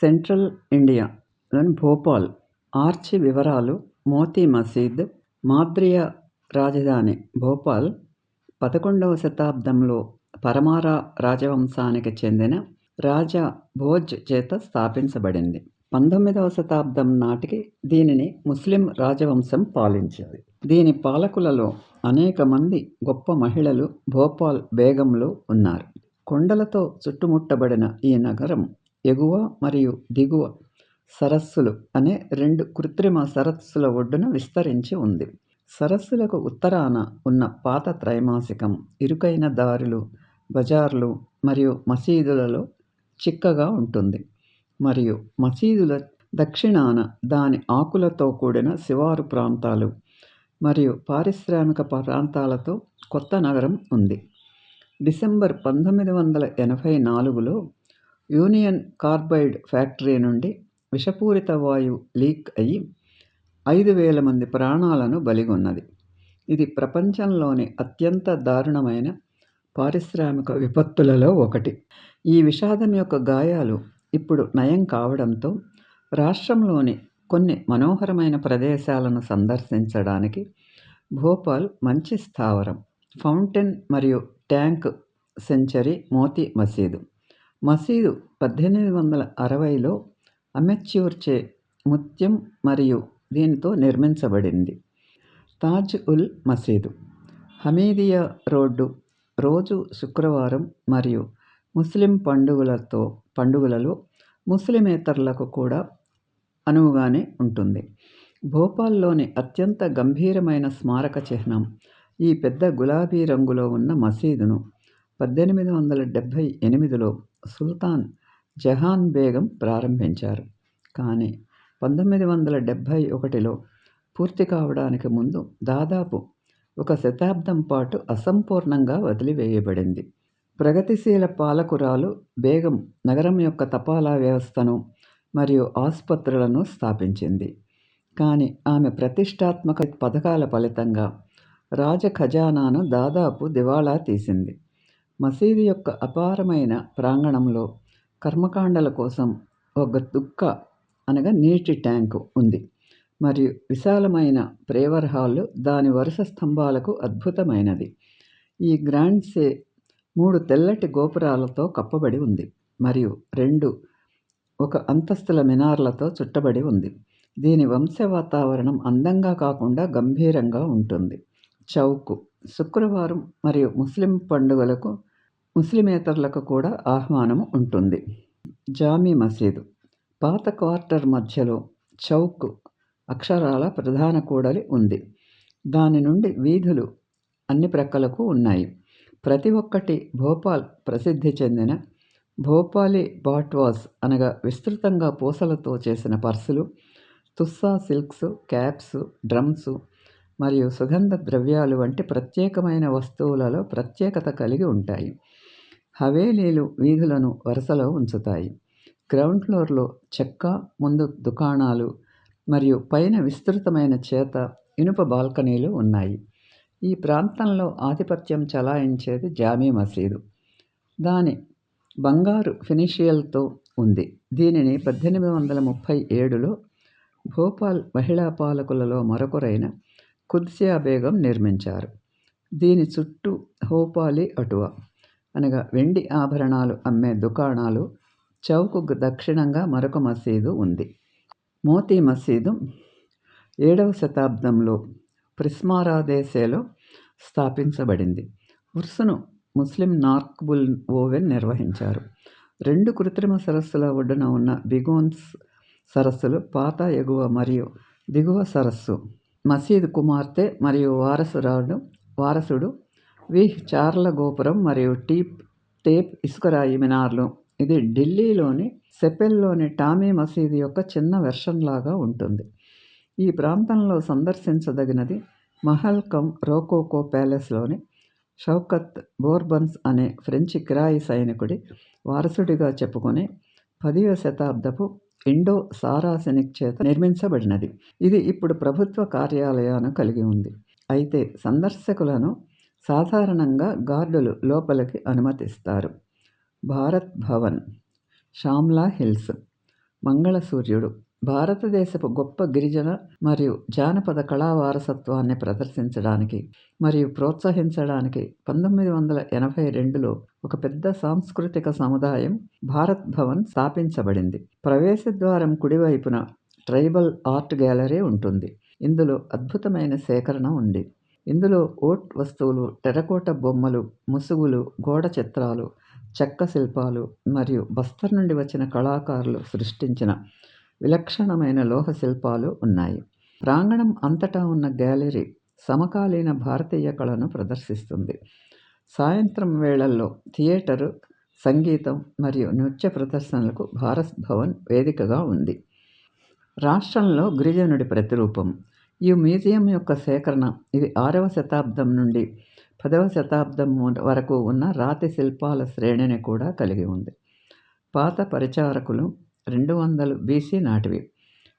Central ఇండియాలోని Bhopal arch వివరాలు మోతీ మసీద్ మాద్రియ రాజధాని భోపాల్ 11వ శతాబ్దంలో పరమారా రాజవంశానికి చెందిన రాజా భోజ్ చేత స్థాపించబడింది. 19వ శతాబ్దం నాటికి దీనిని ముస్లిం రాజవంశం పాలించింది. దీని పాలకులలో అనేక మంది గొప్ప మహిళలు భోపాల్ బేగంలు ఉన్నారు. కొండలతో చుట్టుముట్టబడిన ఈ నగరం ఎగువ మరియు దిగువ సరస్సులు అనే 2 కృత్రిమ సరస్సుల ఒడ్డున విస్తరించి ఉంది. సరస్సులకు ఉత్తరాన ఉన్న పాత త్రైమాసికం ఇరుకైన దారులు, బజార్లు మరియు మసీదులలో చిక్కగా ఉంటుంది మరియు మసీదుల దక్షిణాన దాని ఆకులతో కూడిన శివారు ప్రాంతాలు మరియు పారిశ్రామిక ప్రాంతాలతో కొత్త నగరం ఉంది. డిసెంబర్ 1984లో యూనియన్ కార్బైడ్ ఫ్యాక్టరీ నుండి విషపూరిత వాయువు లీక్ అయి 5,000 మంది ప్రాణాలను బలిగొన్నది. ఇది ప్రపంచంలోని అత్యంత దారుణమైన పారిశ్రామిక విపత్తులలో ఒకటి. ఈ విషాదం యొక్క గాయాలు ఇప్పుడు నయం కావడంతో రాష్ట్రంలోని కొన్ని మనోహరమైన ప్రదేశాలను సందర్శించడానికి భోపాల్ మంచి స్థావరం. ఫౌంటైన్ మరియు ట్యాంక్ సెంచరీ మోతీ మసీదు 1860లో అమెచ్యూర్ చే ముత్యం మరియు దీనితో నిర్మించబడింది. తాజ్ ఉల్ మసీదు హమీదియా రోడ్డు రోజు శుక్రవారం మరియు ముస్లిం పండుగలలో ముస్లిమేతరులకు కూడా అనువుగానే ఉంటుంది. భోపాల్లోని అత్యంత గంభీరమైన స్మారక చిహ్నం ఈ పెద్ద గులాబీ రంగులో ఉన్న మసీదును 1878లో సుల్తాన్ జహాన్ బేగం ప్రారంభించారు. కానీ 1971లో పూర్తి కావడానికి ముందు దాదాపు 1 శతాబ్దం పాటు అసంపూర్ణంగా వదిలివేయబడింది. ప్రగతిశీల పాలకురాలు బేగం నగరం యొక్క తపాలా వ్యవస్థను మరియు ఆసుపత్రులను స్థాపించింది. కానీ ఆమె ప్రతిష్టాత్మక పథకాల ఫలితంగా రాజ ఖజానాను దాదాపు దివాళా తీసింది. మసీదు యొక్క అపారమైన ప్రాంగణంలో కర్మకాండల కోసం ఒక నీటి ట్యాంకు ఉంది మరియు విశాలమైన ప్రేయర్ హాల్ దాని వరుస స్తంభాలకు అద్భుతమైనది. ఈ గ్రాండ్ సే 3 తెల్లటి గోపురాలతో కప్పబడి ఉంది మరియు 2 1 అంతస్తుల మినార్లతో చుట్టబడి ఉంది. దీని వంశ వాతావరణం అందంగా కాకుండా గంభీరంగా ఉంటుంది. చౌక్ శుక్రవారం మరియు ముస్లిం పండుగలకు ముస్లిమేతరులకు కూడా ఆహ్వానం ఉంటుంది. జామీ మసీదు పాత క్వార్టర్ మధ్యలో చౌక్ అక్షరాల ప్రధాన కూడలి ఉంది. దాని నుండి వీధులు అన్ని ప్రక్కలకు ఉన్నాయి. ప్రతి ఒక్కటి భోపాల్ ప్రసిద్ధి చెందిన భోపాలీ బాట్వాస్ అనగా విస్తృతంగా పూసలతో చేసిన పర్సులు, తుస్సా సిల్క్స్, క్యాప్స్, డ్రమ్స్ మరియు సుగంధ ద్రవ్యాలు వంటి ప్రత్యేకమైన వస్తువులలో ప్రత్యేకత కలిగి ఉంటాయి. హవేలీలు వీధులను వరుసలో ఉంచుతాయి. గ్రౌండ్ ఫ్లోర్లో చెక్క ముందు దుకాణాలు మరియు పైన విస్తృతమైన చేత ఇనుప బాల్కనీలు ఉన్నాయి. ఈ ప్రాంతంలో ఆధిపత్యం చలాయించేది జామీ మసీదు. దాని బంగారు ఫినిషియల్తో ఉంది. దీనిని 1837లో భోపాల్ మహిళా పాలకులలో మరొకరైన కుద్సియా బేగం నిర్మించారు. దీని చుట్టూ భోపాలీ అటువా అనగా వెండి ఆభరణాలు అమ్మే దుకాణాలు, చౌక్ దక్షిణంగా మరొక మసీదు ఉంది. మోతీ మసీదు 7వ శతాబ్దంలో ప్రిస్మారాదేశేలో స్థాపించబడింది. ఉర్సును ముస్లిం నార్క్బుల్ ఓవెన్ నిర్వహించారు. 2 కృత్రిమ సరస్సుల ఒడ్డున ఉన్న బిగోన్స్ సరస్సులు పాత ఎగువ మరియు దిగువ సరస్సు. మసీదు కుమార్తె మరియు వారసుడు చార్ల గోపురం మరియు టేప్ ఇసుకరాయి మినార్లు. ఇది ఢిల్లీలోని సెపెల్లోని టామీ మసీదు యొక్క చిన్న వెర్షన్ లాగా ఉంటుంది. ఈ ప్రాంతంలో సందర్శించదగినది మహల్ కమ్ రోకోకో ప్యాలెస్లోని షౌకత్ బోర్బన్స్ అనే ఫ్రెంచి కిరాయి సైనికుడి వారసుడిగా చెప్పుకునే 10వ శతాబ్దపు ఇండో సారాసెనిక్ చేత నిర్మించబడినది. ఇది ఇప్పుడు ప్రభుత్వ కార్యాలయాన్ని కలిగి ఉంది. అయితే సందర్శకులను సాధారణంగా గార్డులు లోపలికి అనుమతిస్తారు. భారత్ భవన్ షామ్లా హిల్స్ మంగళసూర్యుడు భారతదేశపు గొప్ప గిరిజన మరియు జానపద కళా వారసత్వాన్ని ప్రదర్శించడానికి మరియు ప్రోత్సహించడానికి 1982లో ఒక పెద్ద సాంస్కృతిక సముదాయం భారత్ భవన్ స్థాపించబడింది. ప్రవేశ ద్వారం కుడివైపున ట్రైబల్ ఆర్ట్ గ్యాలరీ ఉంటుంది. ఇందులో అద్భుతమైన సేకరణ ఉంది. ఇందులో ఓట్ వస్తువులు, టెర్రకోట బొమ్మలు, ముసుగులు, గోడ చిత్రాలు, చెక్క శిల్పాలు మరియు బస్తర్ నుండి వచ్చిన కళాకారులు సృష్టించిన విలక్షణమైన లోహ శిల్పాలు ఉన్నాయి. ప్రాంగణం అంతటా ఉన్న గ్యాలరీ సమకాలీన భారతీయ కళను ప్రదర్శిస్తుంది. సాయంత్రం వేళల్లో థియేటరు, సంగీతం మరియు నృత్య ప్రదర్శనలకు భారత్ భవన్ వేదికగా ఉంది. రాష్ట్రంలో గిరిజనుడి ప్రతిరూపం. ఈ మ్యూజియం యొక్క సేకరణ ఇది 6వ శతాబ్దం నుండి 10వ శతాబ్దం వరకు ఉన్న రాతి శిల్పాల శ్రేణిని కూడా కలిగి ఉంది. పాత పరిచారకులు 200 BC నాటివి.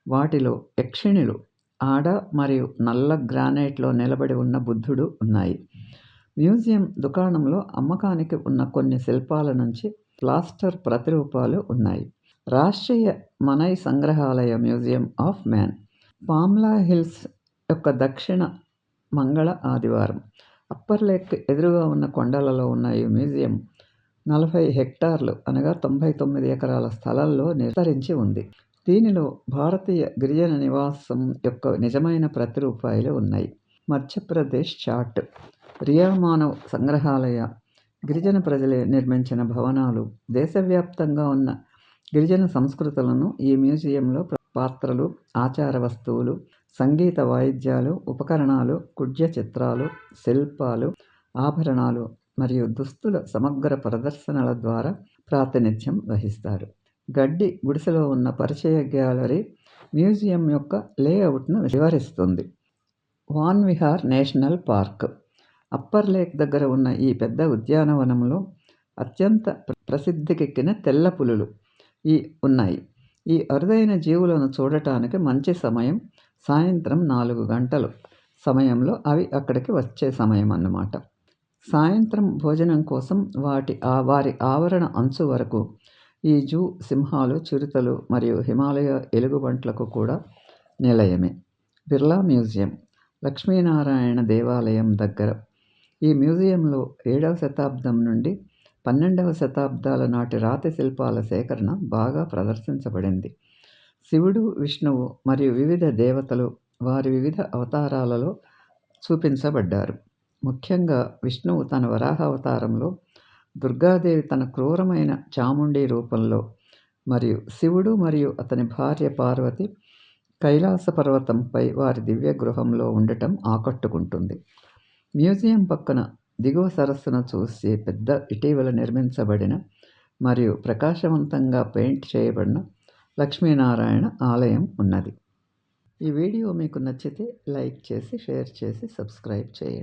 వాటిలో యక్షిణులు, ఆడ మరియు నల్ల గ్రానైట్లో నిలబడి ఉన్న బుద్ధుడు ఉన్నాయి. మ్యూజియం దుకాణంలో అమ్మకానికి ఉన్న కొన్ని శిల్పాల నుంచి ప్లాస్టర్ ప్రతిరూపాలు ఉన్నాయి. Rashtriya Manav Sangrahalaya museum of man, పామ్లా హిల్స్ యొక్క దక్షిణ మంగళ ఆదివారం. అప్పర్ లేక్ ఎదురుగా ఉన్న కొండలలో ఉన్న ఈ మ్యూజియం 40 హెక్టార్లు అనగా 99 ఎకరాల స్థలంలో విస్తరించి ఉంది. దీనిలో భారతీయ గిరిజన నివాసం యొక్క నిజమైన ప్రతిరూపాలు ఉన్నాయి. మధ్యప్రదేశ్ చాట్, రియా మానవ్ సంగ్రహాలయ గిరిజన ప్రజలే నిర్మించిన భవనాలు. దేశవ్యాప్తంగా ఉన్న గిరిజన సంస్కృతులను ఈ మ్యూజియంలో పాత్రలు, ఆచార వస్తువులు, సంగీత వాయిద్యాలు, ఉపకరణాలు, కుడ్య చిత్రాలు, శిల్పాలు, ఆభరణాలు మరియు దుస్తుల సమగ్ర ప్రదర్శనల ద్వారా ప్రాతినిధ్యం వహిస్తారు. గడ్డి గుడిసెలో ఉన్న పరిచయ గ్యాలరీ మ్యూజియం యొక్క లేఅవుట్ను వివరిస్తుంది. Van Vihar National Park, Upper Lake దగ్గర ఉన్న ఈ పెద్ద ఉద్యానవనంలో అత్యంత ప్రసిద్ధికెక్కిన తెల్ల పులులు ఉన్నాయి. ఈ అరుదైన జీవులను చూడటానికి మంచి సమయం సాయంత్రం 4 గంటలు సమయంలో అవి అక్కడికి వచ్చే సమయం అన్నమాట. సాయంత్రం భోజనం కోసం వారి ఆవరణ అంచు వరకు ఈ జూ సింహాలు, చిరుతలు మరియు హిమాలయ ఎలుగుబంట్లకు కూడా నిలయమే. బిర్లా మ్యూజియం, లక్ష్మీనారాయణ దేవాలయం దగ్గర. ఈ మ్యూజియంలో 7వ శతాబ్దం నుండి 12వ శతాబ్దాల నాటి రాతి శిల్పాల సేకరణ బాగా ప్రదర్శించబడింది. శివుడు, విష్ణువు మరియు వివిధ దేవతలు వారి వివిధ అవతారాలలో చూపించబడ్డారు. ముఖ్యంగా విష్ణువు తన వరాహ అవతారంలో, దుర్గాదేవి తన క్రూరమైన చాముండి రూపంలో మరియు శివుడు మరియు అతని భార్య పార్వతి కైలాస పర్వతంపై వారి దివ్య గృహంలో ఉండటం ఆకట్టుకుంటుంది. మ్యూజియం పక్కన దిగువ సరస్సును చూసి పెద్ద ఇటీవల నిర్మించబడిన మరియు ప్రకాశవంతంగా పెయింట్ చేయబడిన లక్ష్మీనారాయణ ఆలయం ఉన్నది. ఈ వీడియో మీకు నచ్చితే లైక్ చేసి, షేర్ చేసి, సబ్స్క్రైబ్ చేయండి.